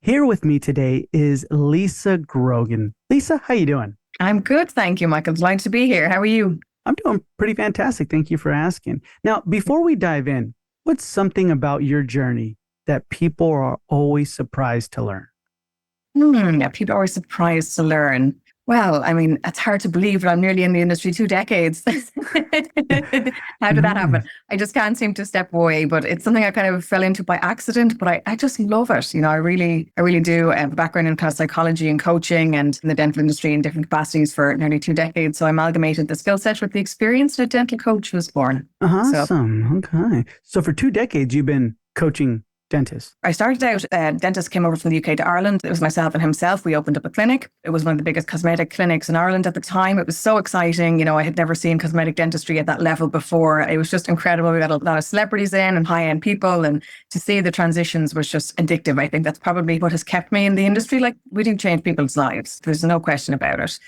Here with me today is Lisa Grogan. Lisa, how you doing? I'm good, thank you, Michael. Delighted to be here. How are you? I'm doing pretty fantastic. Thank you for asking. Now, before we dive in, what's something about your journey that people are always surprised to learn? Yeah, people are always surprised to learn. Well, I mean, it's hard to believe, but I'm nearly in the industry 2 decades. How did that happen? Nice. I just can't seem to step away, but it's something I kind of fell into by accident, but I just love it. I really do. I have a background in kind of psychology and coaching and in the dental industry in different capacities for nearly 2 decades. So I amalgamated the skill set with the experience and a dental coach was born. So Awesome. Okay. So for 2 decades, you've been coaching dentists. I started out, a dentist came over from the UK to Ireland. It was myself and himself. We opened up a clinic. It was one of the biggest cosmetic clinics in Ireland at the time. It was so exciting. I had never seen cosmetic dentistry at that level before. It was just incredible. We got a lot of celebrities in and high-end people. And to see the transitions was just addictive. I think that's probably what has kept me in the industry. Like, we do change people's lives. There's no question about it.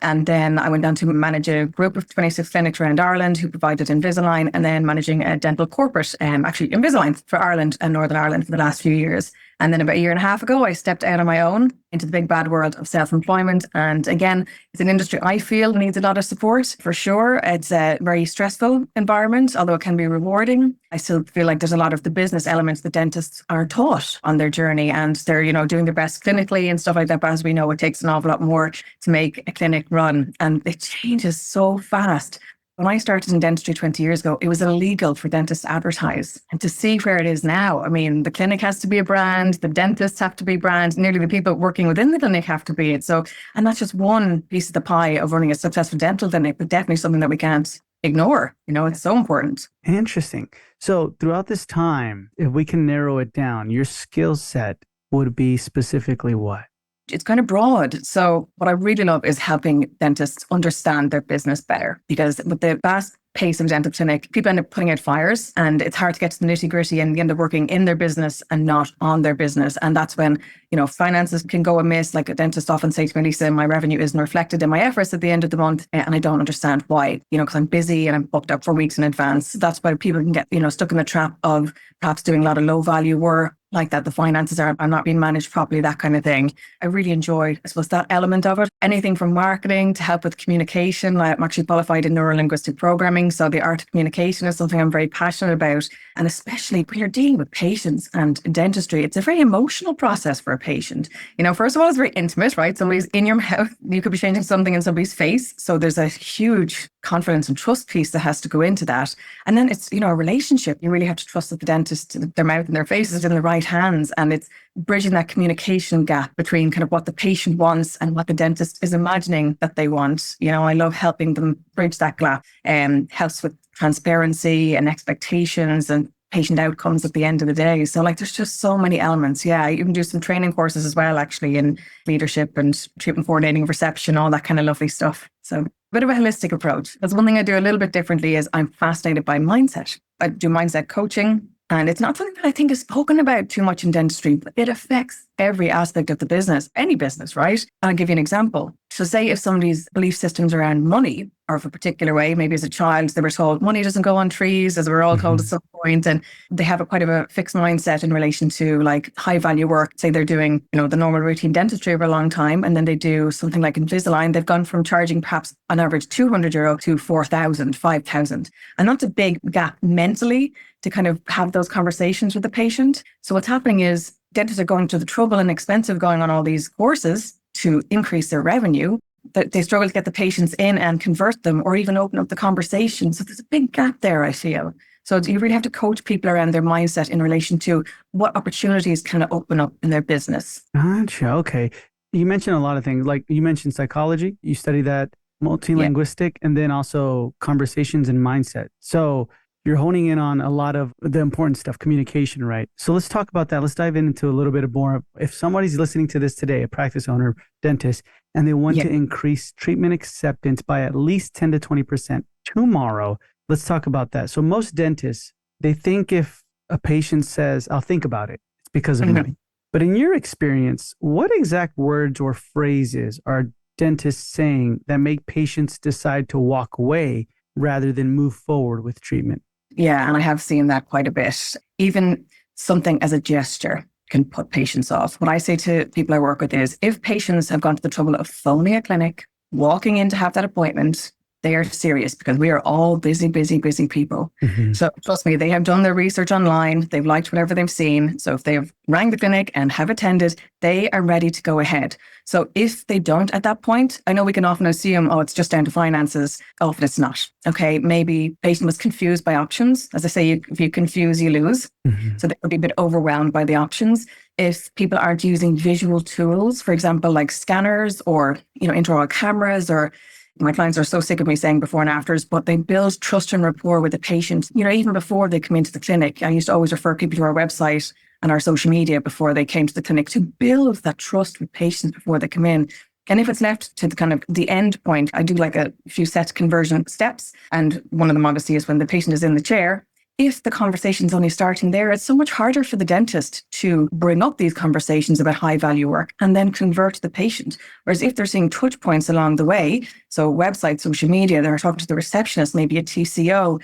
And then I went on to manage a group of 26 clinics around Ireland who provided Invisalign, and then managing a dental corporate, actually Invisalign for Ireland and Northern Ireland for the last few years. And then about a year and a half ago, I stepped out on my own into the big bad world of self-employment. And again, it's an industry I feel needs a lot of support for sure. It's a very stressful environment, although it can be rewarding. I still feel like there's a lot of the business elements that dentists are taught on their journey, and they're, doing their best clinically and stuff like that. But as we know, it takes an awful lot more to make a clinic run, and it changes so fast. When I started in dentistry 20 years ago, it was illegal for dentists to advertise. And to see where it is now, I mean, the clinic has to be a brand, the dentists have to be brand, nearly the people working within the clinic have to be it. So, and that's just one piece of the pie of running a successful dental clinic, but definitely something that we can't ignore. It's so important. Interesting. So throughout this time, if we can narrow it down, your skill set would be specifically what? It's kind of broad. So what I really love is helping dentists understand their business better, because with the fast pace of dental clinic, people end up putting out fires and it's hard to get to the nitty gritty, and they end up working in their business and not on their business. And that's when, finances can go amiss. Like a dentist often say to me, Lisa, my revenue isn't reflected in my efforts at the end of the month. And I don't understand why, because I'm busy and I'm booked up for weeks in advance. That's why people can get, stuck in the trap of perhaps doing a lot of low value work like that. The finances are not being managed properly, that kind of thing. I really enjoy, I suppose, that element of it. Anything from marketing to help with communication. Like, I'm actually qualified in neuro-linguistic programming. So the art of communication is something I'm very passionate about. And especially when you're dealing with patients and in dentistry, it's a very emotional process for a patient. First of all, it's very intimate, right? Somebody's in your mouth. You could be changing something in somebody's face. So there's a huge confidence and trust piece that has to go into that. And then it's, a relationship. You really have to trust that the dentist, their mouth and their face is in the right hands. And it's bridging that communication gap between kind of what the patient wants and what the dentist is imagining that they want. I love helping them bridge that gap, and helps with transparency and expectations and patient outcomes at the end of the day. So there's just so many elements. Yeah, I even do some training courses as well, actually, in leadership and treatment coordinating, reception, all that kind of lovely stuff. So a bit of a holistic approach. That's one thing I do a little bit differently is I'm fascinated by mindset. I do mindset coaching. And it's not something that I think is spoken about too much in dentistry, but it affects every aspect of the business, any business, right? I'll give you an example. So say if somebody's belief systems around money, or if a particular way, maybe as a child, they were told money doesn't go on trees, as we're all told at some point, and they have quite of a fixed mindset in relation to like high value work. Say they're doing, the normal routine dentistry over a long time, and then they do something like Invisalign. They've gone from charging perhaps on average €200 to 4,000, 5,000. And that's a big gap mentally to kind of have those conversations with the patient. So what's happening is dentists are going to the trouble and expense of going on all these courses to increase their revenue, that they struggle to get the patients in and convert them or even open up the conversation. So there's a big gap there, I feel. So you really have to coach people around their mindset in relation to what opportunities can open up in their business. Gotcha. Okay. You mentioned a lot of things. Like you mentioned psychology, you study that, Yeah. multilinguistic, and then also conversations and mindset. So you're honing in on a lot of the important stuff, communication, right? So let's talk about that. Let's dive into a little bit more. If somebody's listening to this today, a practice owner, dentist, and they want Yeah. to increase treatment acceptance by at least 10 to 20% tomorrow, let's talk about that. So most dentists, they think if a patient says, I'll think about it, it's because of money. But in your experience, what exact words or phrases are dentists saying that make patients decide to walk away rather than move forward with treatment? Yeah, and I have seen that quite a bit. Even something as a gesture. can put patients off. What I say to people I work with is, if patients have gone to the trouble of phoning a clinic, walking in to have that appointment, they are serious, because we are all busy people. Mm-hmm. So trust me, they have done their research online. They've liked whatever they've seen. So if they've rang the clinic and have attended, they are ready to go ahead. So if they don't at that point, I know we can often assume, oh, it's just down to finances. Often it's not. Okay, maybe patient was confused by options. As I say, if you confuse, you lose. Mm-hmm. So they could be a bit overwhelmed by the options. If people aren't using visual tools, for example, like scanners or, intraoral cameras, or my clients are so sick of me saying before and afters, but they build trust and rapport with the patient, even before they come into the clinic. I used to always refer people to our website and our social media before they came to the clinic, to build that trust with patients before they come in. And if it's left to the end point, I do like a few set conversion steps. And one of them obviously is when the patient is in the chair. If the conversation's only starting there, it's so much harder for the dentist to bring up these conversations about high value work and then convert the patient. Whereas if they're seeing touch points along the way, so website, social media, they're talking to the receptionist, maybe a TCO,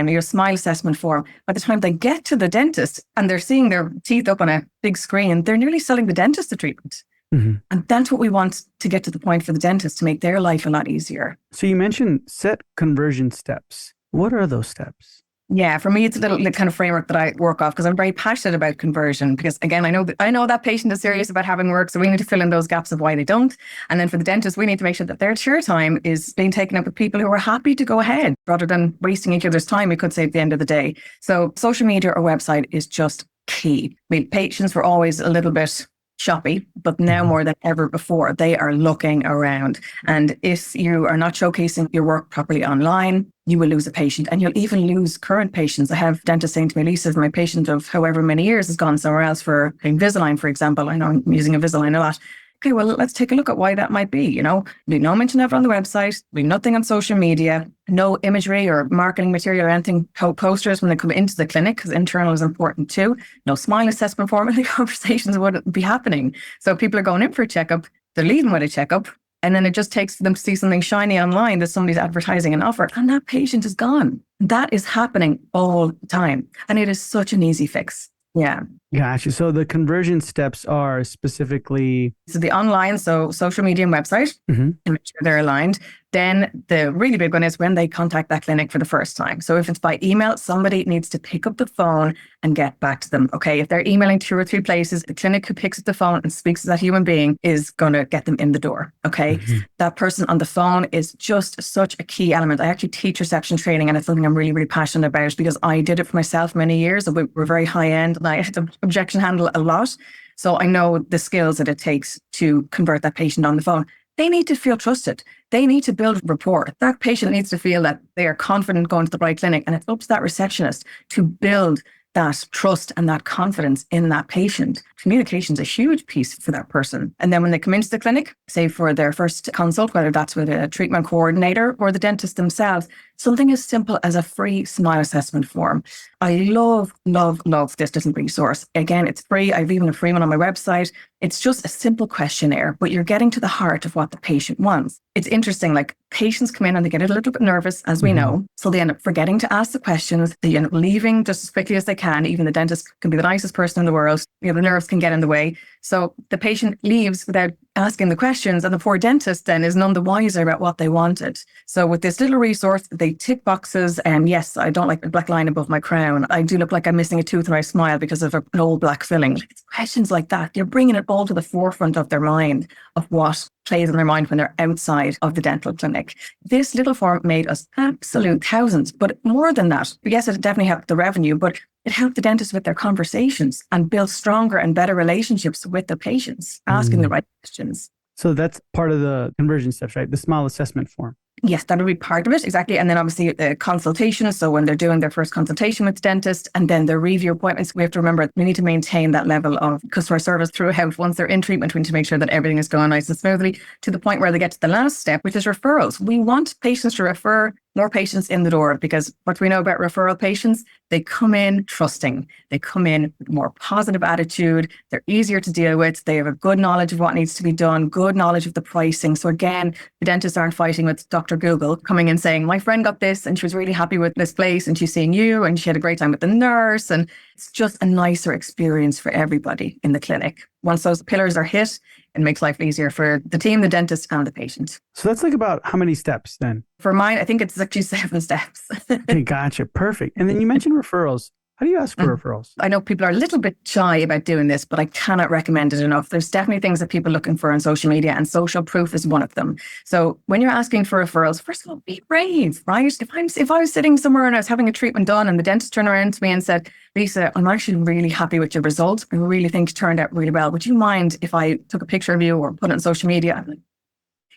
your smile assessment form. By the time they get to the dentist and they're seeing their teeth up on a big screen, they're nearly selling the dentist the treatment. Mm-hmm. And that's what we want to get to the point for the dentist, to make their life a lot easier. So you mentioned set conversion steps. What are those steps? Yeah, for me, it's a little kind of framework that I work off, because I'm very passionate about conversion. Because again, I know that patient is serious about having work, so we need to fill in those gaps of why they don't. And then for the dentist, we need to make sure that their chair time is being taken up with people who are happy to go ahead, rather than wasting each other's time, we could say, at the end of the day. So social media or website is just key. I mean, patients were always a little bit shoppy, but now more than ever before, they are looking around. And if you are not showcasing your work properly online, you will lose a patient, and you'll even lose current patients. I have dentists saying to me, Lisa, my patient of however many years has gone somewhere else for Invisalign, for example. I know I'm using Invisalign a lot. Okay, well, let's take a look at why that might be. There'll be no mention of it on the website, there'll be nothing on social media, no imagery or marketing material or anything, posters when they come into the clinic, because internal is important too. No smile assessment form, and the conversations wouldn't be happening. So people are going in for a checkup, they're leaving with a checkup, and then it just takes for them to see something shiny online that somebody's advertising an offer, and that patient is gone. That is happening all the time, and it is such an easy fix. Yeah. Gotcha. So the conversion steps are specifically... So the online, so social media and website, and make sure they're aligned. Then the really big one is when they contact that clinic for the first time. So if it's by email, somebody needs to pick up the phone and get back to them. Okay, if they're emailing 2 or 3 places, the clinic who picks up the phone and speaks to that human being is going to get them in the door. Okay, that person on the phone is just such a key element. I actually teach reception training, and it's something I'm really, really passionate about, because I did it for myself many years. We're very high end, and I had to objection handle a lot. So I know the skills that it takes to convert that patient on the phone. They need to feel trusted. They need to build rapport. That patient needs to feel that they are confident going to the right clinic, and it's up to that receptionist to build that trust and that confidence in that patient. Communication is a huge piece for that person. And then when they come into the clinic, say for their first consult, whether that's with a treatment coordinator or the dentist themselves, something as simple as a free smile assessment form. I love this little resource. Again, it's free. I've even a free one on my website. It's just a simple questionnaire, but you're getting to the heart of what the patient wants. It's interesting, like patients come in and they get a little bit nervous, as we know. So they end up forgetting to ask the questions. They end up leaving just as quickly as they can. Even the dentist can be the nicest person in the world. The nerves can get in the way. So the patient leaves without asking the questions, and the poor dentist then is none the wiser about what they wanted. So with this little resource, they tick boxes, and yes, I don't like a black line above my crown. I do look like I'm missing a tooth when I smile because of an old black filling. It's questions like that. You're bringing it all to the forefront of their mind, of what plays in their mind when they're outside of the dental clinic. This little form made us absolute thousands, but more than that, yes, it definitely helped the revenue, but it helped the dentist with their conversations and build stronger and better relationships with the patients, asking the right questions. So that's part of the conversion steps, right? The smile assessment form. Yes, that would be part of it, exactly. And then obviously the consultation. So when they're doing their first consultation with the dentist, and then their review appointments, we have to remember we need to maintain that level of customer service throughout. Once they're in treatment, we need to make sure that everything is going nice and smoothly, to the point where they get to the last step, which is referrals. We want patients to refer more patients in the door, because what we know about referral patients, they come in trusting. They come in with a more positive attitude. They're easier to deal with. They have a good knowledge of what needs to be done, good knowledge of the pricing. So again, the dentists aren't fighting with Dr. Google coming in saying, my friend got this and she was really happy with this place, and she's seeing you and she had a great time with the nurse. And It's just a nicer experience for everybody in the clinic. Once those pillars are hit, it makes life easier for the team, the dentist, and the patient. So that's like about how many steps then? For mine, I think it's actually 7 steps. Okay, gotcha. Perfect. And then you mentioned referrals. How do you ask for referrals? I know people are a little bit shy about doing this, but I cannot recommend it enough. There's definitely things that people are looking for on social media, and social proof is one of them. So when you're asking for referrals, first of all, be brave, right? If I was sitting somewhere and I was having a treatment done and the dentist turned around to me and said, Lisa, I'm actually really happy with your results. I really think it turned out really well. Would you mind if I took a picture of you or put it on social media? I'm like,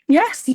yes.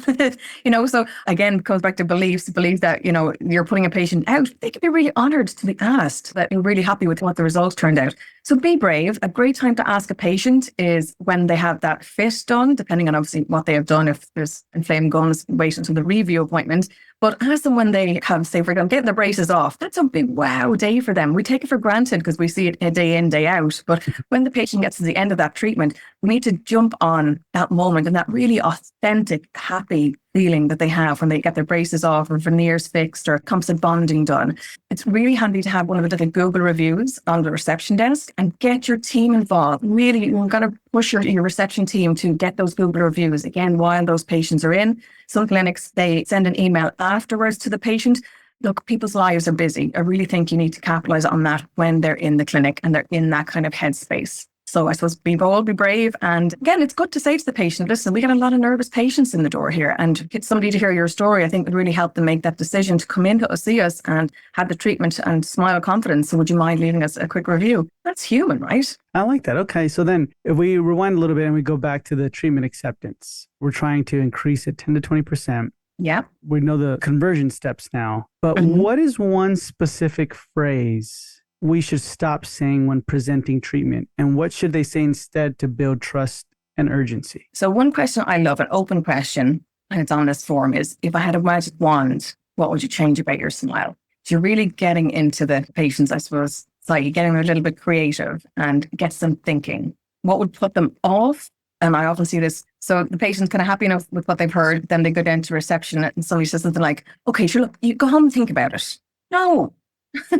So again, it comes back to beliefs, believe that, you're putting a patient out. They can be really honored to be asked that you're really happy with what the results turned out. So be brave. A great time to ask a patient is when they have that fit done, depending on obviously what they have done. If there's inflamed gums, wait until the review appointment. But ask them when they have, say, for example, getting the braces off. That's a big wow day for them. We take it for granted because we see it a day in, day out. But when the patient gets to the end of that treatment, we need to jump on that moment and that really authentic, happy feeling that they have when they get their braces off or veneers fixed or composite bonding done. It's really handy to have one of the little Google reviews on the reception desk and get your team involved. Really, you've got to push your reception team to get those Google reviews, again, while those patients are in. Some clinics, they send an email afterwards to the patient. Look, people's lives are busy. I really think you need to capitalize on that when they're in the clinic and they're in that kind of headspace. So I suppose be bold, be brave. And again, it's good to say to the patient, listen, we got a lot of nervous patients in the door here, and get somebody to hear your story, I think would really help them make that decision to come in to see us and have the treatment and smile with confidence. So would you mind leaving us a quick review? That's human, right? I like that. Okay. So then if we rewind a little bit and we go back to the treatment acceptance, we're trying to increase it 10 to 20%. Yeah. We know the conversion steps now, but what is one specific phrase we should stop saying when presenting treatment? And what should they say instead to build trust and urgency? So one question I love, an open question, and it's on this form, is if I had a magic wand, what would you change about your smile? So you're really getting into the patients, I suppose, psyche, getting a little bit creative and gets them thinking. What would put them off? And I often see this. So the patient's kind of happy enough with what they've heard. Then they go down to reception and somebody says something like, okay, sure, look, you go home and think about it. No.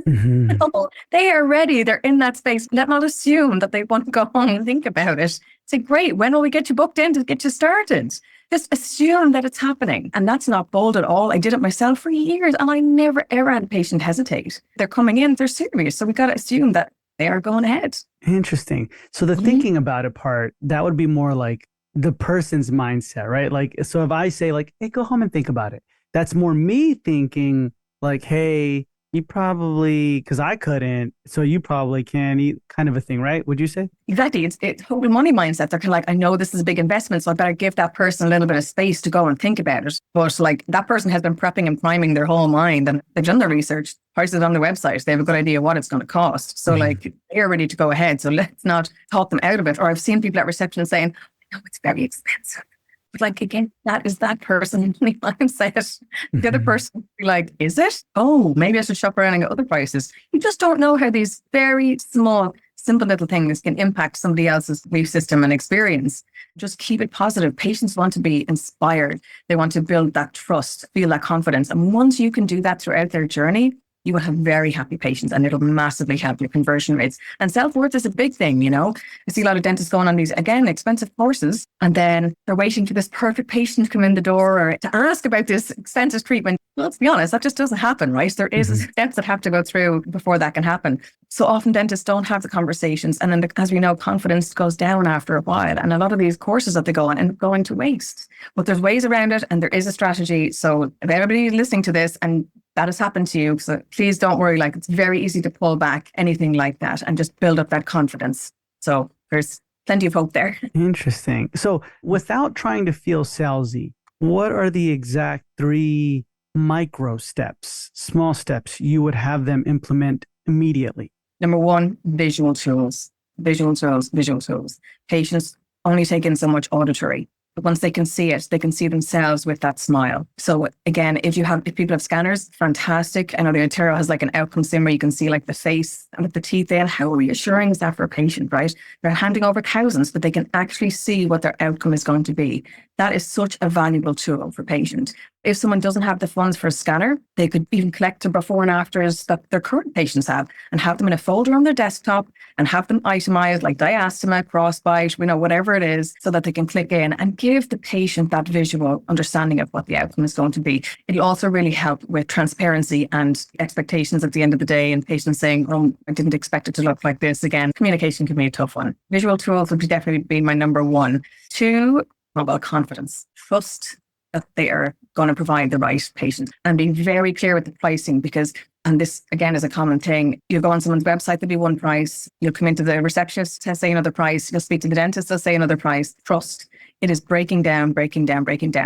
No, they are ready. They're in that space. Let not assume that they want to go home and think about it. Say, great, when will we get you booked in to get you started? Just assume that it's happening. And that's not bold at all. I did it myself for years and I never, ever had a patient hesitate. They're coming in, they're serious. So we got to assume that they are going ahead. Interesting. So the thinking about it part, that would be more like the person's mindset, right? Like, so if I say like, hey, go home and think about it, that's more me thinking like, hey, you probably, because I couldn't, so you probably can, kind of a thing, right? Would you say? Exactly. It's total money mindset. They're kind of like, I know this is a big investment, so I better give that person a little bit of space to go and think about it. But like that person has been prepping and priming their whole mind and they've done their research, prices on their website. They have a good idea what it's going to cost. So like they're ready to go ahead. So let's not talk them out of it. Or I've seen people at reception saying, no, it's very expensive. But like, again, that is that person mindset. The other person will be like, is it? Oh, maybe I should shop around and get other prices. You just don't know how these very small, simple little things can impact somebody else's belief system and experience. Just keep it positive. Patients want to be inspired. They want to build that trust, feel that confidence. And once you can do that throughout their journey, you will have very happy patients and it'll massively help your conversion rates. And self-worth is a big thing, I see a lot of dentists going on these, again, expensive courses, and then they're waiting for this perfect patient to come in the door or to ask about this expensive treatment. Well, let's be honest, that just doesn't happen, right? There is steps that have to go through before that can happen. So often dentists don't have the conversations. And then as we know, confidence goes down after a while. And a lot of these courses that they go on end up going to waste. But there's ways around it and there is a strategy. So if everybody listening to this and that has happened to you, so please don't worry, like it's very easy to pull back anything like that and just build up that confidence. So there's plenty of hope there. Interesting. So without trying to feel salesy, what are the exact 3 micro steps, small steps you would have them implement immediately? Number 1, visual tools. Visual tools, visual tools. Patients only take in so much auditory. But once they can see it, they can see themselves with that smile. So again, if people have scanners, fantastic. I know the Ontario has like an outcome sim where you can see like the face and with the teeth in. How reassuring is that for a patient, right? They're handing over thousands, but they can actually see what their outcome is going to be. That is such a valuable tool for patients. If someone doesn't have the funds for a scanner, they could even collect the before and afters that their current patients have and have them in a folder on their desktop and have them itemized like diastema, crossbite, whatever it is, so that they can click in and give the patient that visual understanding of what the outcome is going to be. It'll also really help with transparency and expectations at the end of the day, and patients saying, oh, I didn't expect it to look like this. Again, communication can be a tough one. Visual tools would definitely be my number one. Two, confidence. Trust that they are going to provide the right patient, and being very clear with the pricing, because, and this again is a common thing, you'll go on someone's website, there'll be one price, you'll come into the receptionist, they'll say another price, you'll speak to the dentist, they'll say another price. Trust. It is breaking down.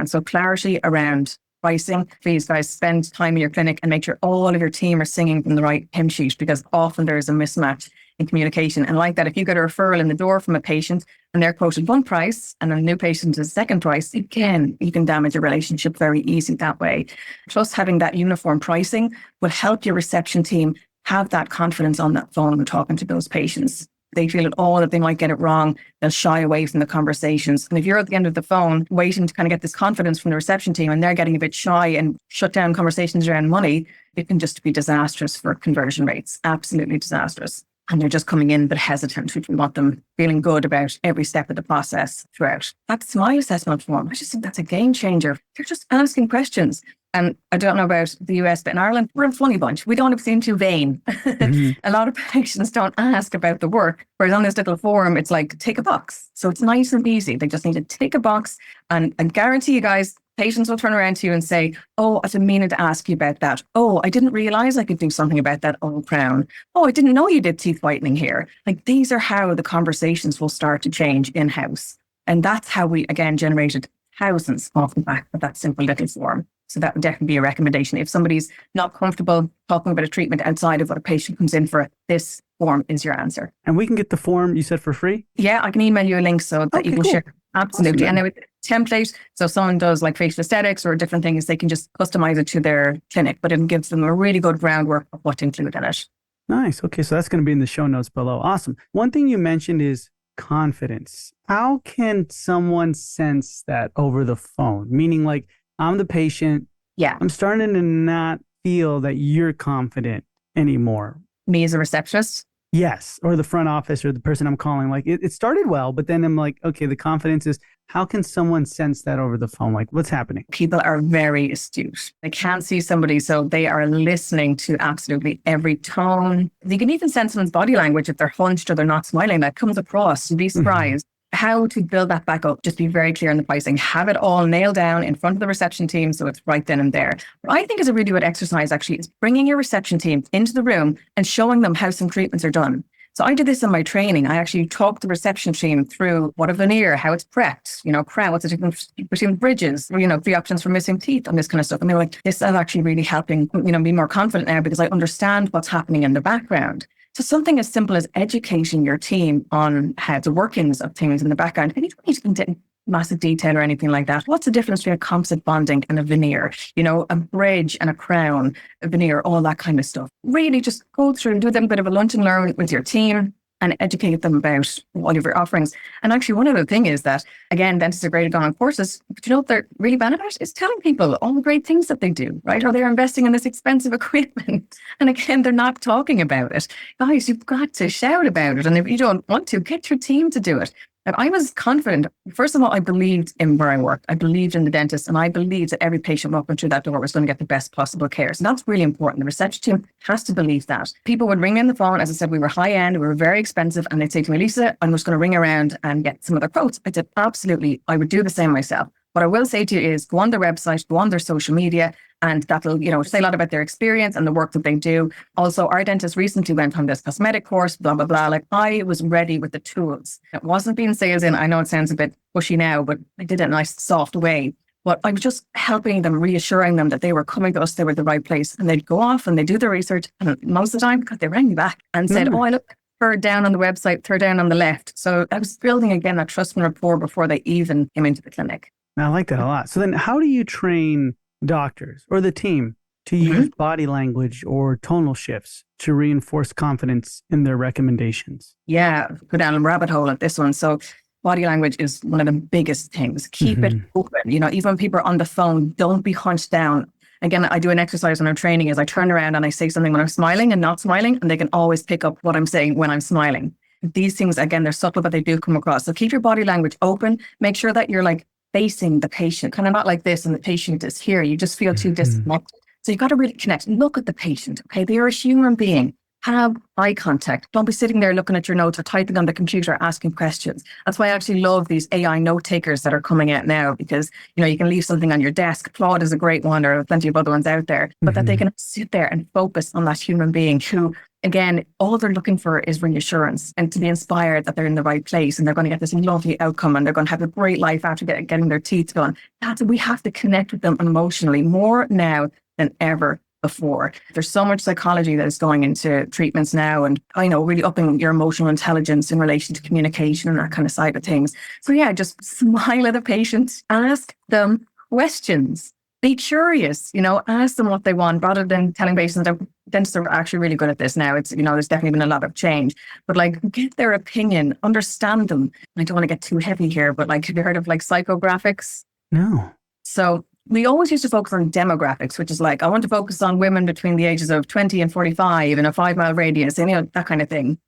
So clarity around pricing. Please, guys, spend time in your clinic and make sure all of your team are singing from the right hymn sheet, because often there is a mismatch in communication. And like that, if you get a referral in the door from a patient and they're quoted one price and a new patient is second price, again, you can damage your relationship very easy that way. Plus, having that uniform pricing will help your reception team have that confidence on that phone when talking to those patients. They feel at all that they might get it wrong, they'll shy away from the conversations. And if you're at the end of the phone waiting to kind of get this confidence from the reception team and they're getting a bit shy and shut down conversations around money, it can just be disastrous for conversion rates. Absolutely disastrous. And they're just coming in a bit hesitant, which we want them feeling good about every step of the process throughout. That's my assessment form. I just think that's a game changer. They're just asking questions. And I don't know about the US, but in Ireland, we're a funny bunch. We don't seem too vain. Mm-hmm. A lot of patients don't ask about the work. Whereas on this little form, it's like, tick a box. So it's nice and easy. They just need to tick a box. And I guarantee you guys, patients will turn around to you and say, oh, I've been meaning to ask you about that. Oh, I didn't realize I could do something about that old crown. Oh, I didn't know you did teeth whitening here. Like, these are how the conversations will start to change in-house. And that's how we, again, generated thousands off the back of that simple little form. So that would definitely be a recommendation. If somebody's not comfortable talking about a treatment outside of what a patient comes in for, this form is your answer. And we can get the form, you said, for free? Yeah, I can email you a link so that you can share. Absolutely. Awesome. And with template, so someone does like facial aesthetics or different things, they can just customize it to their clinic, but it gives them a really good groundwork of what to include in it. Nice. Okay, so that's going to be in the show notes below. Awesome. One thing you mentioned is confidence. How can someone sense that over the phone? Meaning, like, I'm the patient. Yeah. I'm starting to not feel that you're confident anymore. Me as a receptionist? Yes. Or the front office or the person I'm calling. Like, it started well, but then I'm like, okay, the confidence is, how can someone sense that over the phone? Like, what's happening? People are very astute. They can't see somebody, so they are listening to absolutely every tone. You can even sense someone's body language if they're hunched or they're not smiling. That comes across. You'd be surprised. Mm-hmm. How to build that back up, just be very clear in the pricing, have it all nailed down in front of the reception team so it's right then and there. What I think is a really good exercise actually is bringing your reception team into the room and showing them how some treatments are done. So I did this in my training. I actually talked the reception team through what a veneer, how it's prepped, crown, what's the difference between bridges, the options for missing teeth and this kind of stuff. And they're like, this is actually really helping, be more confident now because I understand what's happening in the background. So something as simple as educating your team on how the workings of things in the background, and you don't need to get into massive detail or anything like that. What's the difference between a composite bonding and a veneer? A bridge and a crown, a veneer, all that kind of stuff. Really just go through and do a little bit of a lunch and learn with your team and educate them about all of your offerings. And actually, one other thing is that, again, dentists are great at going on courses, but what they're really bad about is telling people all the great things that they do, right? Or they're investing in this expensive equipment. And again, they're not talking about it. Guys, you've got to shout about it. And if you don't want to, get your team to do it. And I was confident. First of all, I believed in where I worked. I believed in the dentist, and I believed that every patient walking through that door was going to get the best possible care. So that's really important. The reception team has to believe that. People would ring me on the phone. As I said, we were high end, we were very expensive, and they'd say to me, Lisa, I'm just going to ring around and get some other quotes. I said, absolutely. I would do the same myself. What I will say to you is go on their website, go on their social media, and that'll, say a lot about their experience and the work that they do. Also, our dentist recently went on this cosmetic course, blah, blah, blah. Like, I was ready with the tools. It wasn't being sales in. I know it sounds a bit pushy now, but I did it in a nice, soft way. But I was just helping them, reassuring them that they were coming to us, they were the right place. And they'd go off and they'd do their research. And most of the time, they rang me back and said, oh, I look third down on the website, third down on the left. So I was building, again, that trust and rapport before they even came into the clinic. I like that a lot. So then how do you train doctors or the team to use body language or tonal shifts to reinforce confidence in their recommendations? Yeah, go down a rabbit hole at this one. So body language is one of the biggest things. Keep it open. Even when people are on the phone, don't be hunched down. Again, I do an exercise when I'm training is I turn around and I say something when I'm smiling and not smiling, and they can always pick up what I'm saying when I'm smiling. These things, again, they're subtle, but they do come across. So keep your body language open. Make sure that you're like facing the patient, kind of not like this and the patient is here. You just feel too disconnected. So you've got to really connect. Look at the patient. Okay, they're a human being. Have eye contact. Don't be sitting there looking at your notes or typing on the computer, asking questions. That's why I actually love these AI note takers that are coming out now, because, you can leave something on your desk. Claude is a great one, or plenty of other ones out there, but that they can sit there and focus on that human being who, again, all they're looking for is reassurance and to be inspired that they're in the right place and they're going to get this lovely outcome and they're going to have a great life after getting their teeth done. We have to connect with them emotionally more now than ever before. There's so much psychology that is going into treatments now, and I know really upping your emotional intelligence in relation to communication and that kind of side of things. So yeah, just smile at the patient, ask them questions, be curious, ask them what they want rather than telling patients. Dentists are actually really good at this now. It's, there's definitely been a lot of change, but like get their opinion, understand them. I don't want to get too heavy here, but like, have you heard of like psychographics? No. So we always used to focus on demographics, which is like, I want to focus on women between the ages of 20 and 45 in a 5-mile radius, and that kind of thing.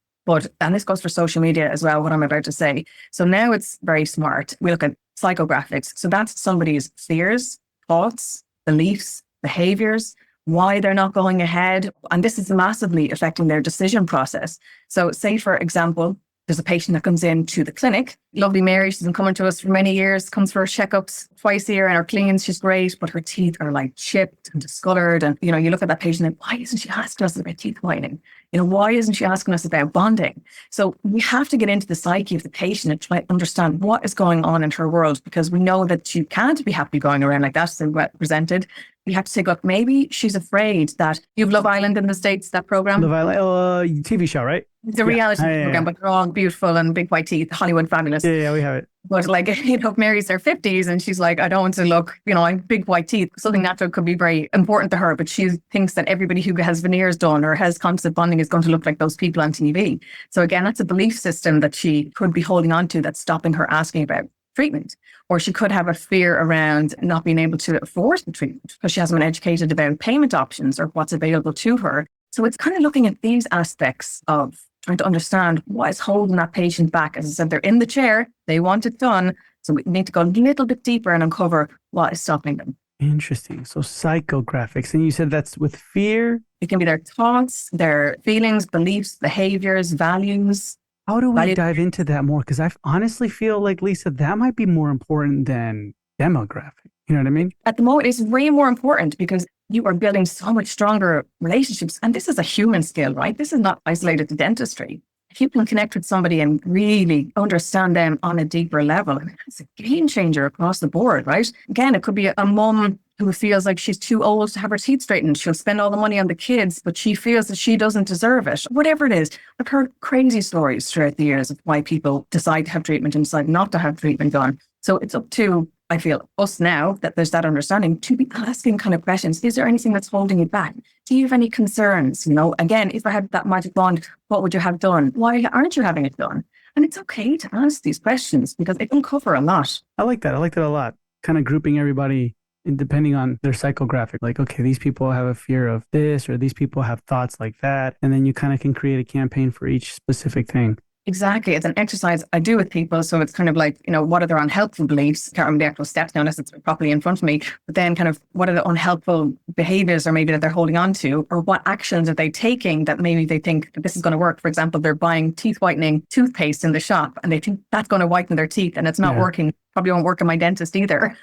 And this goes for social media as well, what I'm about to say. So now it's very smart. We look at psychographics. So that's somebody's fears, thoughts, beliefs, behaviors, why they're not going ahead. And this is massively affecting their decision process. So say, for example, there's a patient that comes into the clinic. Lovely Mary, she's been coming to us for many years, comes for her checkups twice a year and her cleans, she's great, but her teeth are like chipped and discolored. And, you look at that patient and why isn't she asking us about teeth whitening? Why isn't she asking us about bonding? So we have to get into the psyche of the patient and try to understand what is going on in her world, because we know that she can't be happy going around like that, so represented. We have to say, look, maybe she's afraid that you've Love Island in the States, that program. Love Island, TV show, right? The reality program, but they're all beautiful and big white teeth, Hollywood fabulous. Yeah, we have it. But like, if Mary's her 50s and she's like, I don't want to look, I have big white teeth. Something natural could be very important to her, but she thinks that everybody who has veneers done or has constant bonding is going to look like those people on TV. So again, that's a belief system that she could be holding on to that's stopping her asking about treatment. Or she could have a fear around not being able to afford the treatment because she hasn't been educated about payment options or what's available to her. So it's kind of looking at these aspects of trying to understand what is holding that patient back. As I said, they're in the chair, they want it done. So we need to go a little bit deeper and uncover what is stopping them. Interesting. So psychographics. And you said that's with fear? It can be their thoughts, their feelings, beliefs, behaviors, values. How do we dive into that more? Because I honestly feel like, Lisa, that might be more important than demographic. You know what I mean? At the moment, it's way more important because you are building so much stronger relationships. And this is a human skill, right? This is not isolated to dentistry. If you can connect with somebody and really understand them on a deeper level, it's a game changer across the board, right? Again, it could be a mum who feels like she's too old to have her teeth straightened. She'll spend all the money on the kids, but she feels that she doesn't deserve it. Whatever it is, I've heard crazy stories throughout the years of why people decide to have treatment and decide not to have treatment done. So it's up to, I feel, us now that there's that understanding to be asking kind of questions. Is there anything that's holding you back? Do you have any concerns? Again, if I had that magic wand, what would you have done? Why aren't you having it done? And it's okay to ask these questions because it can cover a lot. I like that. I like that a lot. Kind of grouping everybody depending on their psychographic. Like, okay, these people have a fear of this, or these people have thoughts like that. And then you kind of can create a campaign for each specific thing. Exactly. It's an exercise I do with people. So it's kind of like, what are their unhelpful beliefs? Can't remember the actual steps now unless it's properly in front of me. But then kind of what are the unhelpful behaviors or maybe that they're holding on to, or what actions are they taking that maybe they think that this is going to work? For example, they're buying teeth whitening toothpaste in the shop and they think that's going to whiten their teeth and it's not working. Probably won't work in my dentist either.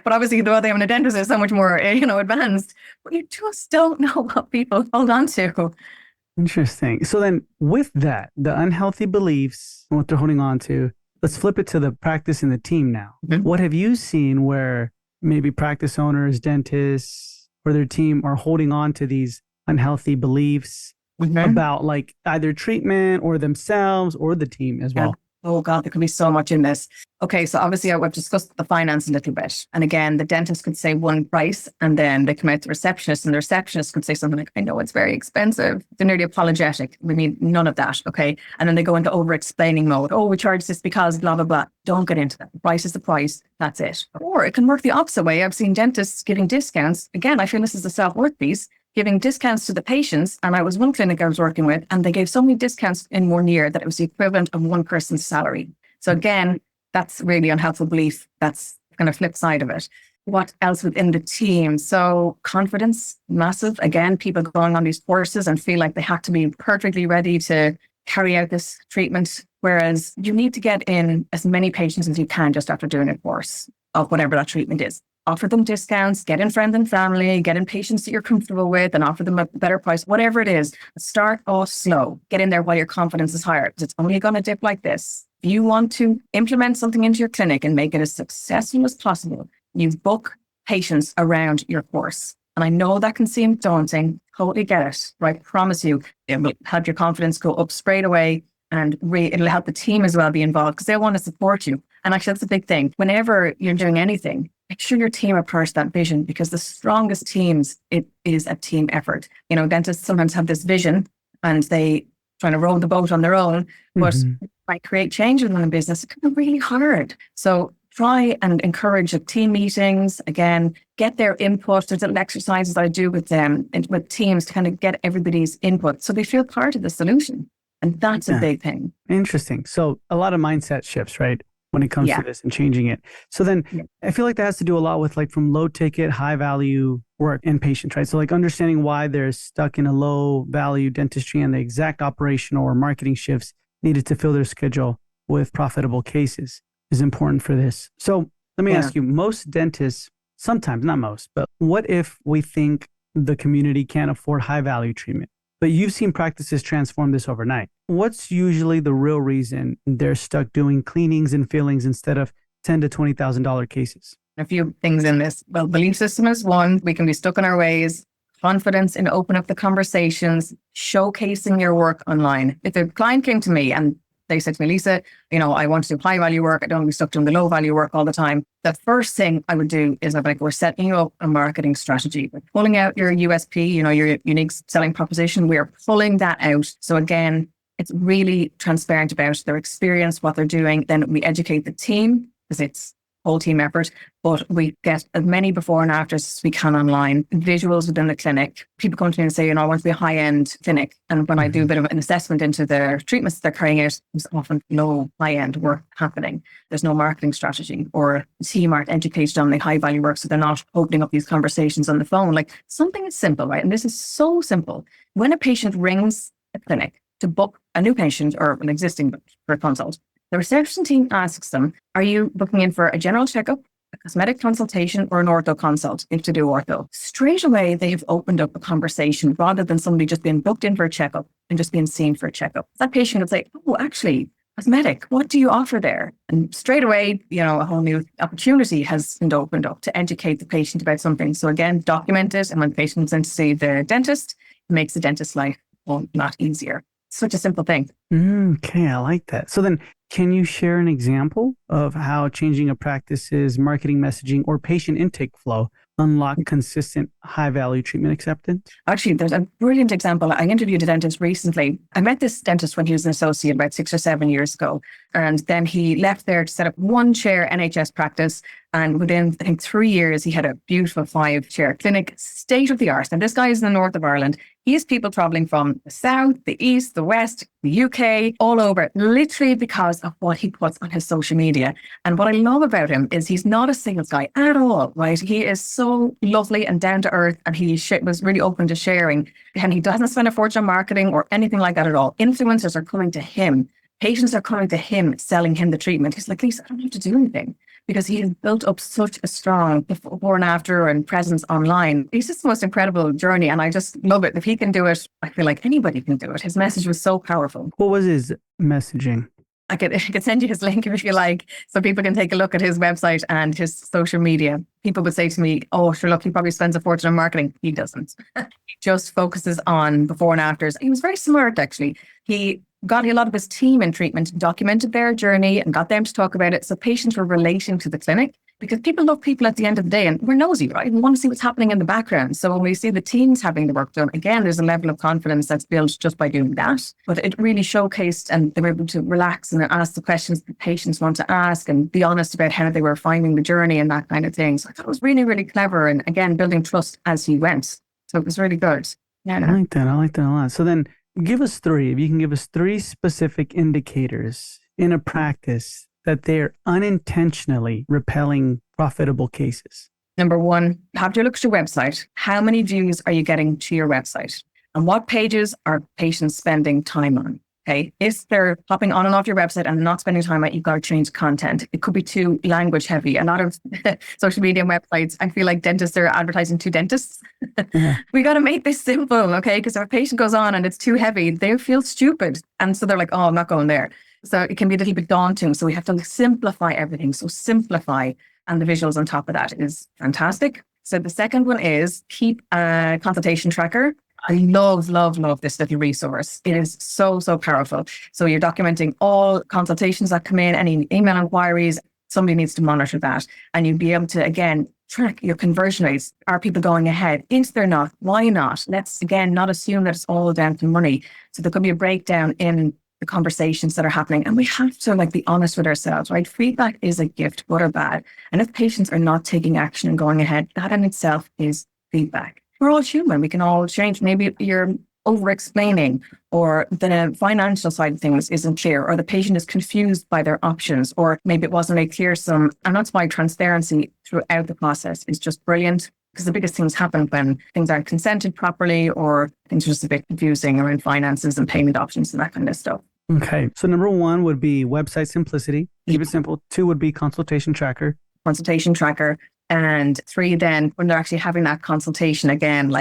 But obviously the way they have in a dentist is so much more, advanced. But you just don't know what people hold on to. Interesting. So then with that, the unhealthy beliefs and what they're holding on to, let's flip it to the practice in the team now. Mm-hmm. What have you seen where maybe practice owners, dentists, or their team are holding on to these unhealthy beliefs about like either treatment or themselves or the team as well? Oh God, there could be so much in this. Okay, so obviously I've discussed the finance a little bit. And again, the dentist could say one price and then they come out to the receptionist and the receptionist could say something like, I know it's very expensive. They're nearly apologetic. We need none of that. Okay. And then they go into over explaining mode. Oh, we charge this because blah, blah, blah. Don't get into that. The price is the price. That's it. Or it can work the opposite way. I've seen dentists giving discounts. Again, I feel this is a self-worth piece, giving discounts to the patients. And I was one clinic I was working with, and they gave so many discounts in 1 year that it was the equivalent of one person's salary. So again, that's really unhelpful belief. That's kind of flip side of it. What else within the team? So confidence, massive. Again, people going on these courses and feel like they have to be perfectly ready to carry out this treatment. Whereas you need to get in as many patients as you can just after doing a course of whatever that treatment is. Offer them discounts, get in friends and family, get in patients that you're comfortable with and offer them a better price, whatever it is. Start off slow. Get in there while your confidence is higher, because it's only going to dip like this. If you want to implement something into your clinic and make it as successful as possible, you book patients around your course. And I know that can seem daunting. Totally get it. But I promise you, it will help your confidence go up straight away. And it'll help the team as well be involved because they'll want to support you. And actually, that's a big thing. Whenever you're doing anything, make sure your team are part of that vision, because the strongest teams, it is a team effort. You know, dentists sometimes have this vision and they trying to row the boat on their own, but by create change within the business, it can be really hard. So try and encourage team meetings. Again, get their input. There's little exercises that I do with them and with teams to kind of get everybody's input so they feel part of the solution. And that's a big thing. Interesting. So a lot of mindset shifts, right? When it comes to this and changing it. So then I feel like that has to do a lot with like from low ticket, high value work and patients, right? So like understanding why they're stuck in a low value dentistry and the exact operational or marketing shifts needed to fill their schedule with profitable cases is important for this. So let me ask you, most dentists, sometimes, not most, but what if we think the community can't afford high value treatment? But you've seen practices transform this overnight. What's usually the real reason they're stuck doing cleanings and fillings instead of $10,000 to $20,000 cases? A few things in this. Well, belief system is one. We can be stuck in our ways. Confidence in open up the conversations, showcasing your work online. If a client came to me and they said to me, Lisa, you know, I want to do high value work. I don't want to be stuck doing the low value work all the time. The first thing I would do is I'd be like, we're setting you up a marketing strategy. We're pulling out your USP, you know, your unique selling proposition. We are pulling that out. So again, it's really transparent about their experience, what they're doing. Then we educate the team because it's whole team effort, but we get as many before and afters as we can online, visuals within the clinic. People come to me and say, you know, I want to be a high-end clinic. And when I do a bit of an assessment into their treatments they're carrying out, there's often no high-end work happening. There's no marketing strategy, or the team aren't educated on the high-value work, so they're not opening up these conversations on the phone. Like something is simple, right? And this is so simple. When a patient rings a clinic to book a new patient or an existing for a consult, the reception team asks them, are you booking in for a general checkup, a cosmetic consultation, or an ortho consult if to do ortho? Straight away, they have opened up a conversation rather than somebody just being booked in for a checkup and just being seen for a checkup. That patient would say, oh, actually, cosmetic, what do you offer there? And straight away, you know, a whole new opportunity has been opened up to educate the patient about something. So again, document it. And when the patient's in to see the dentist, it makes the dentist's life a lot easier. Such a simple thing. Okay, I like that. So then, can you share an example of how changing a practice's marketing messaging or patient intake flow unlock consistent high-value treatment acceptance? Actually, there's a brilliant example. I interviewed a dentist recently. I met this dentist when he was an associate about 6 or 7 years ago. And then he left there to set up one chair NHS practice. And within, I think, 3 years, he had a beautiful 5-chair clinic, state of the art. And this guy is in the north of Ireland. He has people traveling from the south, the east, the west, the UK, all over, literally because of what he puts on his social media. And what I love about him is he's not a sales guy at all, right? He is so lovely and down to earth, and he was really open to sharing. And he doesn't spend a fortune on marketing or anything like that at all. Influencers are coming to him. Patients are coming to him, selling him the treatment. He's like, Lisa, I don't have to do anything, because he has built up such a strong before and after and presence online. It's just the most incredible journey, and I just love it. If he can do it, I feel like anybody can do it. His message was so powerful. What was his messaging? I could send you his link if you like, so people can take a look at his website and his social media. People would say to me, oh, sure, look, he probably spends a fortune on marketing. He doesn't. He just focuses on before and afters. He was very smart, actually. He got a lot of his team in treatment, documented their journey and got them to talk about it. So patients were relating to the clinic, because people love people at the end of the day, and we're nosy, right? We want to see what's happening in the background. So when we see the teams having the work done, again, there's a level of confidence that's built just by doing that. But it really showcased, and they were able to relax and ask the questions the patients want to ask and be honest about how they were finding the journey and that kind of thing. So I thought it was really, really clever. And again, building trust as he went. So it was really good. Yeah. I like that. I like that a lot. So then give us three, if you can give us three specific indicators in a practice that they're unintentionally repelling profitable cases. Number one, have to look at your website. How many views are you getting to your website? And what pages are patients spending time on? Okay. If they're popping on and off your website and not spending time on it, you've got to change content. It could be too language heavy. A lot of social media websites, I feel like dentists are advertising to dentists. We got to make this simple, okay? Because if a patient goes on and it's too heavy, they feel stupid. And so they're like, oh, I'm not going there. So it can be a little bit daunting. So we have to simplify everything. So simplify, and the visuals on top of that is fantastic. So the second one is keep a consultation tracker. I love this little resource. It is so, so powerful. So you're documenting all consultations that come in, any email inquiries. Somebody needs to monitor that. And you'd be able to, again, track your conversion rates. Are people going ahead? Is there not? Why not? Let's, again, not assume that it's all down to money. So there could be a breakdown in the conversations that are happening. And we have to be honest with ourselves, right? Feedback is a gift, good or bad. And if patients are not taking action and going ahead, that in itself is feedback. We're all human. We can all change. Maybe you're over-explaining, or the financial side of things isn't clear, or the patient is confused by their options, or maybe it wasn't really clear and that's why transparency throughout the process is just brilliant. Because the biggest things happen when things aren't consented properly, or things are just a bit confusing around finances and payment options and that kind of stuff. Okay. So number one would be website simplicity. Keep it simple. Two would be consultation tracker. Consultation tracker. And three, then when they're actually having that consultation, again,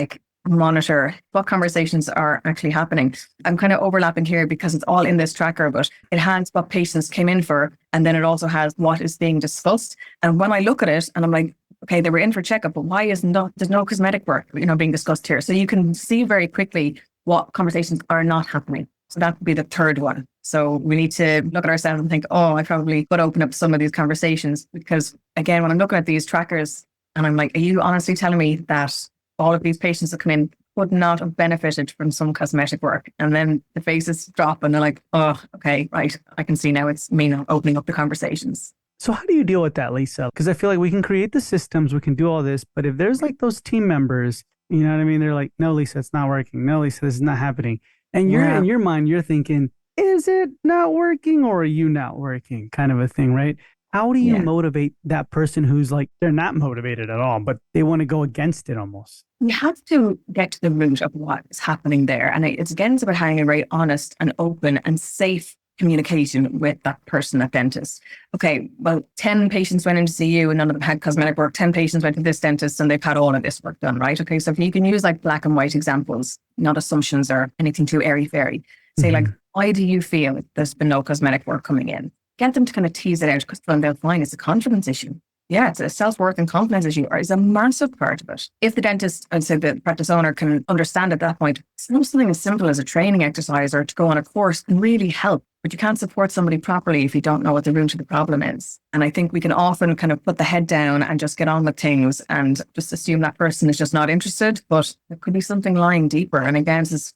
monitor what conversations are actually happening. I'm kind of overlapping here because it's all in this tracker, but it has what patients came in for. And then it also has what is being discussed. And when I look at it and I'm like, okay, they were in for checkup, but why there's no cosmetic work, being discussed here. So you can see very quickly what conversations are not happening. So that would be the third one. So we need to look at ourselves and think, oh, I probably could open up some of these conversations, because again, when I'm looking at these trackers and I'm like, are you honestly telling me that all of these patients that come in would not have benefited from some cosmetic work? And then the faces drop and they're like, oh, okay, right. I can see now it's me now opening up the conversations. So how do you deal with that, Lisa? Because I feel like we can create the systems, we can do all this, but if there's those team members, you know what I mean? They're like, no, Lisa, it's not working. No, Lisa, this is not happening. And you're in your mind, you're thinking, is it not working, or are you not working? Kind of a thing, right? How do you motivate that person who's they're not motivated at all, but they want to go against it almost? You have to get to the root of what is happening there. And it's about having a very honest and open and safe communication with that person, that dentist. Okay, well, 10 patients went in to see you and none of them had cosmetic work. 10 patients went to this dentist and they've had all of this work done, right? Okay, so if you can use black and white examples, not assumptions or anything too airy-fairy. Say why do you feel there's been no cosmetic work coming in? Get them to kind of tease it out, because then they'll find it's a confidence issue. Yeah, it's a self-worth and confidence issue, or it's a massive part of it. If the dentist, I'd say the practice owner, can understand at that point, something as simple as a training exercise or to go on a course can really help. But you can't support somebody properly if you don't know what the root of the problem is. And I think we can often kind of put the head down and just get on with things and just assume that person is just not interested. But there could be something lying deeper. And again, this is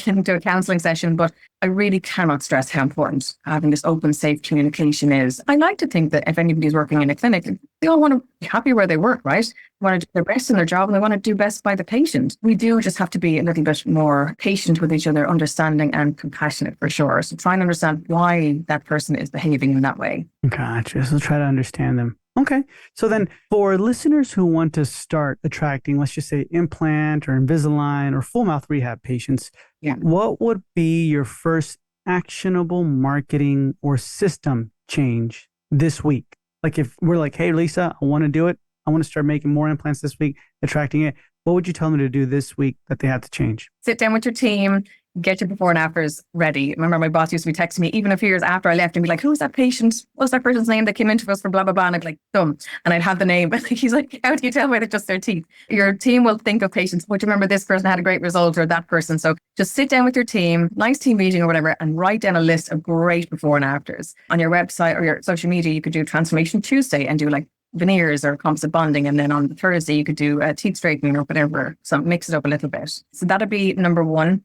into a counselling session, but I really cannot stress how important having this open, safe communication is. I like to think that if anybody's working in a clinic, they all want to be happy where they work, right? They want to do their best in their job and they want to do best by the patient. We do just have to be a little bit more patient with each other, understanding and compassionate for sure. So try and understand why that person is behaving in that way. Gotcha. So try to understand them. Okay. So then for listeners who want to start attracting, let's just say implant or Invisalign or full mouth rehab patients, what would be your first actionable marketing or system change this week? If we're hey, Lisa, I want to do it. I want to start making more implants this week, attracting it. What would you tell them to do this week that they have to change? Sit down with your team, get your before and afters ready. I remember my boss used to be texting me even a few years after I left and be like, who's that patient? What's that person's name that came into us for blah, blah, blah? And I'd be like, dumb. And I'd have the name. He's like, how do you tell whether it's just their teeth? Your team will think of patients. But you remember this person had a great result or that person. So just sit down with your team, nice team meeting or whatever, and write down a list of great before and afters. On your website or your social media, you could do Transformation Tuesday and do like veneers or composite bonding. And then on the Thursday, you could do teeth straightening or whatever. So mix it up a little bit. So that'd be number one.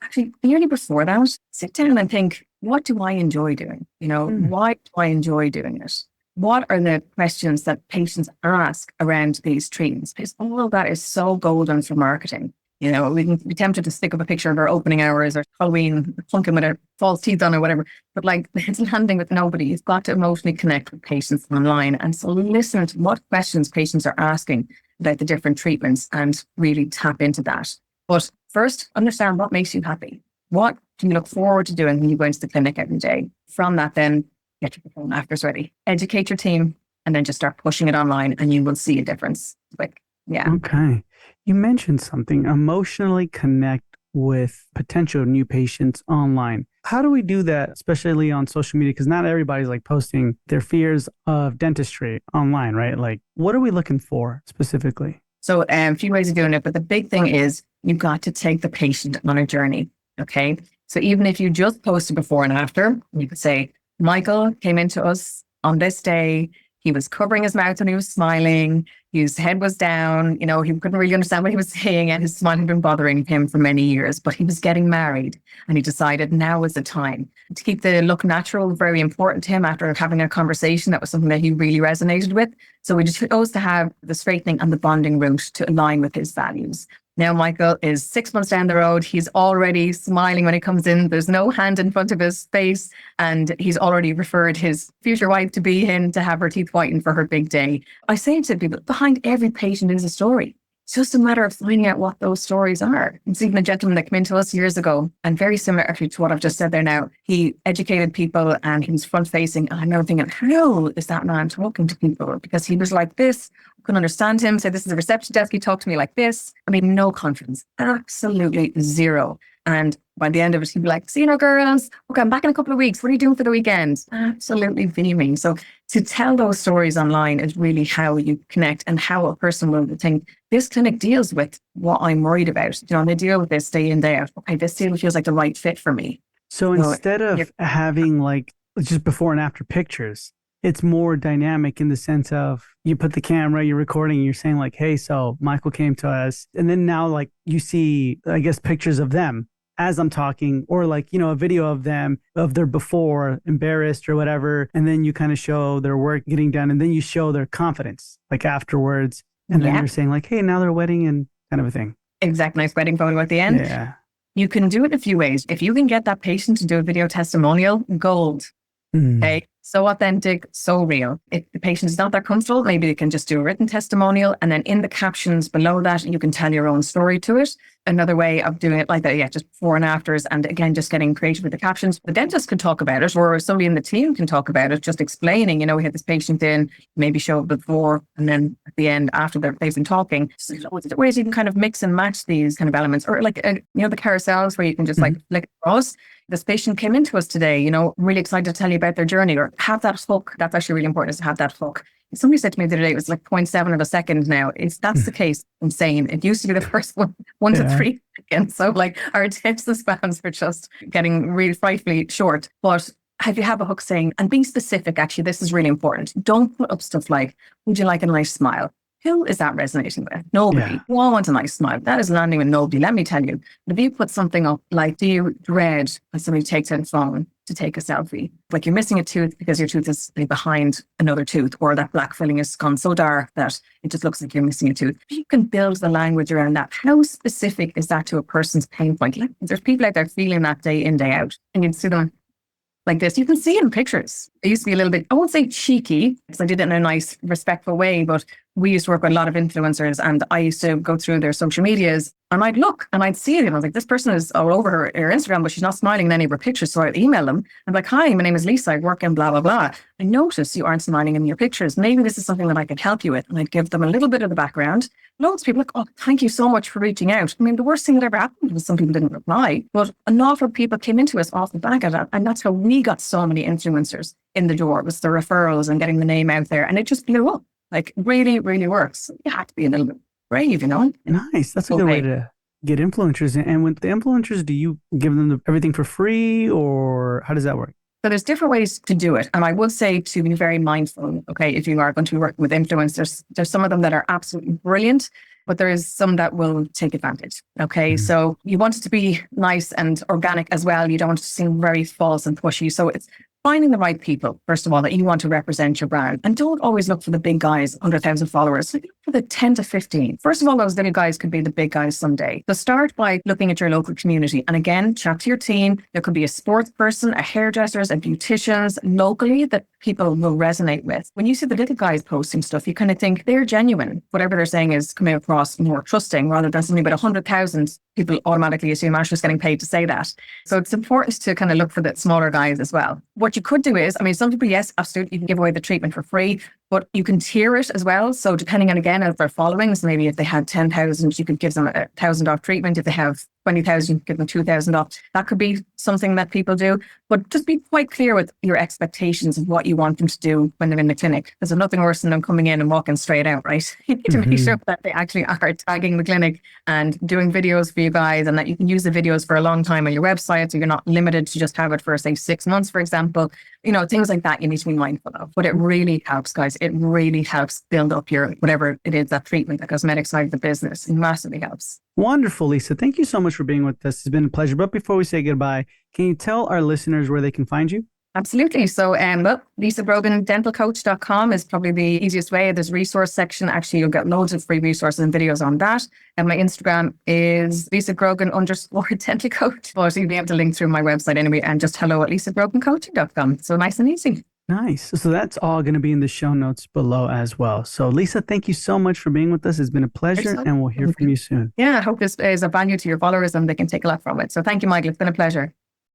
Actually, nearly before that, sit down and think, what do I enjoy doing? Why do I enjoy doing it? What are the questions that patients ask around these treatments? Because all of that is so golden for marketing. We can be tempted to stick up a picture of our opening hours or Halloween pumpkin with our false teeth on or whatever. But like, it's landing with nobody. You've got to emotionally connect with patients online. And so listen to what questions patients are asking about the different treatments and really tap into that. But first, understand what makes you happy. What can you look forward to doing when you go into the clinic every day? From that, then get your before and afters ready. Educate your team and then just start pushing it online and you will see a difference quick. Yeah. Okay. You mentioned something, emotionally connect with potential new patients online. How do we do that, especially on social media? Because not everybody's like posting their fears of dentistry online, right? Like, what are we looking for specifically? So a few ways of doing it, but the big thing is you've got to take the patient on a journey, okay? So even if you just post a before and after, you could say, Michael came into us on this day. He was covering his mouth when he was smiling. His head was down. He couldn't really understand what he was saying and his smile had been bothering him for many years, but he was getting married and he decided now was the time. To keep the look natural, very important to him after having a conversation. That was something that he really resonated with. So we just chose to have the straightening and the bonding route to align with his values. Now, Michael is 6 months down the road. He's already smiling when he comes in. There's no hand in front of his face. And he's already referred his future wife to be in to have her teeth whitened for her big day. I say to people, behind every patient is a story. It's just a matter of finding out what those stories are. It's even a gentleman that came into us years ago, and very similar actually to what I've just said there now. He educated people and he was front facing. And I remember thinking, how is that man talking to people? Because he was like this. I couldn't understand him. Say, this is a reception desk. He talked to me like this. I mean, no confidence. Absolutely zero. And by the end of it, he'd be like, see you now, girls. Okay, I'm back in a couple of weeks. What are you doing for the weekend? Absolutely beaming. So to tell those stories online is really how you connect and how a person will think, this clinic deals with what I'm worried about. And they deal with this day in, day out. Okay, this deal feels like the right fit for me. So instead of having like just before and after pictures, it's more dynamic in the sense of you put the camera, you're recording, you're saying like, hey, so Michael came to us. And then now like you see, I guess, pictures of them as I'm talking, or like, a video of them, of their before, embarrassed or whatever. And then you kind of show their work getting done. And then you show their confidence like afterwards. And then you're saying like, hey, now they're wedding and kind of a thing. Exact nice wedding photo at the end. Yeah. You can do it in a few ways. If you can get that patient to do a video testimonial, gold. Okay. So authentic, so real. If the patient is not that comfortable, maybe they can just do a written testimonial. And then in the captions below that, you can tell your own story to it. Another way of doing it like that, just before and afters. And again, just getting creative with the captions. The dentist can talk about it, or somebody in the team can talk about it, just explaining, we had this patient in, maybe show it before, and then at the end, after they've been talking. So there's always ways you can kind of mix and match these kind of elements. Or like, the carousels where you can just like flick across. This patient came into us today, really excited to tell you about their journey, or have that hook. That's actually really important, is to have that hook. Somebody said to me the other day, it was like 0.7 of a second now. That's the case. Insane. It used to be the first one to 3 seconds. So like our attention spans are just getting really frightfully short. But if you have a hook saying, and being specific, actually, this is really important. Don't put up stuff like, would you like a nice smile? Who is that resonating with? Nobody. Who all wants a nice smile? That is landing with nobody, let me tell you. But if you put something up like, do you dread when somebody takes out a phone to take a selfie? Like you're missing a tooth because your tooth is behind another tooth, or that black filling has gone so dark that it just looks like you're missing a tooth. You can build the language around that. How specific is that to a person's pain point? Like, there's people out there feeling that day in, day out, and you'd see them like this. You can see it in pictures. I used to be a little bit, I won't say cheeky, because I did it in a nice, respectful way, but we used to work with a lot of influencers, and I used to go through their social medias and I'd look and I'd see it. And I was like, this person is all over her Instagram, but she's not smiling in any of her pictures. So I'd email them. I'm like, hi, my name is Lisa. I work in blah, blah, blah. I notice you aren't smiling in your pictures. Maybe this is something that I could help you with. And I'd give them a little bit of the background. Loads of people like, oh, thank you so much for reaching out. I mean, the worst thing that ever happened was some people didn't reply, but an awful people came into us off the back of that. And that's how we got so many influencers in the door, was the referrals and getting the name out there. And it just blew up. Like, really, really works. You have to be a little bit brave, you know? Nice. That's a good way to get influencers. And with the influencers, do you give them everything for free, or how does that work? So there's different ways to do it. And I would say to be very mindful, okay, if you are going to be working with influencers, there's some of them that are absolutely brilliant, but there is some that will take advantage. Okay. So you want it to be nice and organic as well. You don't want it to seem very false and pushy. So it's finding the right people, first of all, that you want to represent your brand. And don't always look for the big guys, 100,000 followers. Look for the 10 to 15. First of all, those little guys could be the big guys someday. So start by looking at your local community. And again, chat to your team. There could be a sports person, a hairdressers, a beauticians locally that people will resonate with. When you see the little guys posting stuff, you kind of think they're genuine. Whatever they're saying is coming across more trusting, rather than something about 100,000 people automatically assume Ashley's getting paid to say that. So it's important to kind of look for the smaller guys as well. What you could do is, I mean, some people, yes, absolutely, you can give away the treatment for free, but you can tier it as well. So depending on, again, of their followings, maybe if they had 10,000, you could give them $1,000 off treatment. If they have 20,000, you could give them 2,000 off. That could be something that people do, but just be quite clear with your expectations of what you want them to do when they're in the clinic. There's nothing worse than them coming in and walking straight out, right? You need to make sure that they actually are tagging the clinic and doing videos for you guys, and that you can use the videos for a long time on your website. So you're not limited to just have it for, say, 6 months, for example. You know, things like that you need to be mindful of. But it really helps, guys. It really helps build up your, whatever it is, that treatment, the cosmetic side of the business. It massively helps. Wonderful, Lisa. Thank you so much for being with us. It's been a pleasure. But before we say goodbye, can you tell our listeners where they can find you? Absolutely. So, Lisa Grogan, dentalcoach.com is probably the easiest way. There's a resource section. Actually, you'll get loads of free resources and videos on that. And my Instagram is Lisa Grogan _dental coach. But you'll be able to link through my website anyway, and just hello@lisagrogancoaching.com. So nice and easy. Nice. So that's all going to be in the show notes below as well. So Lisa, thank you so much for being with us. It's been a pleasure, and we'll hear from you soon. Yeah, I hope this is of value to your followers and they can take a lot from it. So thank you, Michael. It's been a pleasure.